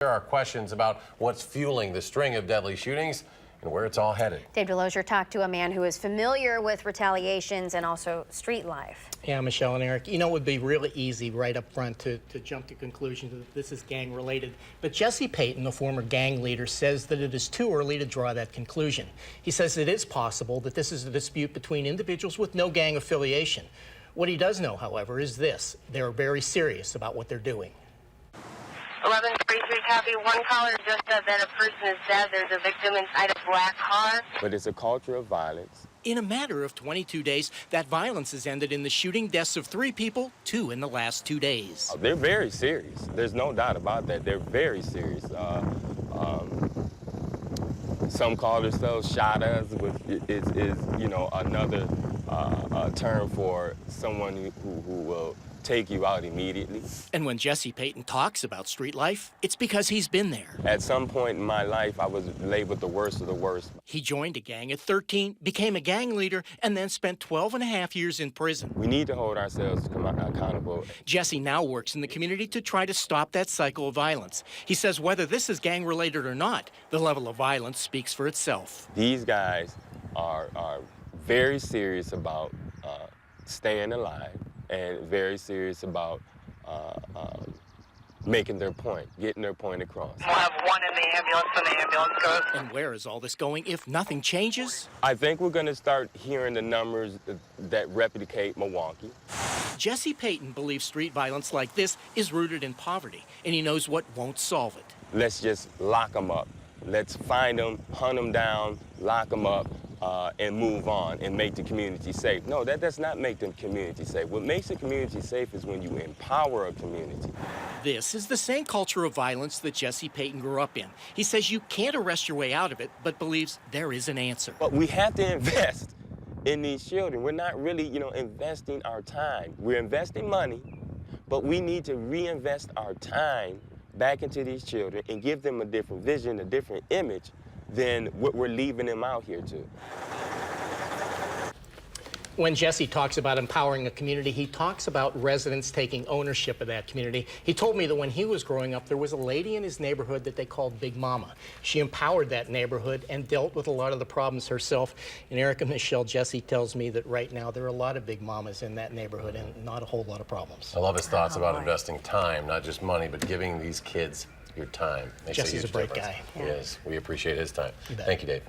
There are questions about what's fueling the string of deadly shootings and where it's all headed. Dave DeLozier talked to a man who is familiar with retaliations and also street life. Yeah, Michelle and Eric, you know, it would be really easy right up front to jump to conclusions that this is gang related. But Jesse Payton, the former gang leader, says that it is too early to draw that conclusion. He says it is possible that this is a dispute between individuals with no gang affiliation. What he does know, however, is this: they're very serious about what they're doing. 1133 copy. One caller just said that a person is dead. There's a victim inside a black car. But it's a culture of violence. In a matter of 22 days, that violence has ended in the shooting deaths of 3 people, 2 in the last 2 days. They're very serious. There's no doubt about that. They're very serious. Some call themselves shot us, which is you know, another term for someone who will take you out immediately. And when Jesse Payton talks about street life, it's because he's been there. At some point in my life, I was labeled the worst of the worst. He joined a gang at 13, became a gang leader, and then spent 12.5 years in prison. We need to hold ourselves accountable. Jesse now works in the community to try to stop that cycle of violence. He says whether this is gang-related or not, the level of violence speaks for itself. These guys are very serious about staying alive and very serious about making their point, getting their point across. We'll have one in the ambulance when the ambulance goes. And where is all this going if nothing changes? I think we're going to start hearing the numbers that replicate Milwaukee. Jesse Payton believes street violence like this is rooted in poverty, and he knows what won't solve it. Let's just lock them up. Let's find them, hunt them down, lock them up, and move on and make the community safe. No, that does not make the community safe. What makes a community safe is when you empower a community. This is the same culture of violence that Jesse Payton grew up in. He says you can't arrest your way out of it, but believes there is an answer. But we have to invest in these children. We're not really, investing our time. We're investing money, but we need to reinvest our time back into these children and give them a different vision, a different image than what we're leaving them out here to. When Jesse talks about empowering a community, he talks about residents taking ownership of that community. He told me that when he was growing up, there was a lady in his neighborhood that they called Big Mama. She empowered that neighborhood and dealt with a lot of the problems herself. And Eric and Michelle, Jesse tells me that right now there are a lot of Big Mamas in that neighborhood and not a whole lot of problems. I love his thoughts about investing time, not just money, but giving these kids your time. Jesse's a great guy. He is. We appreciate his time. Thank you, Dave.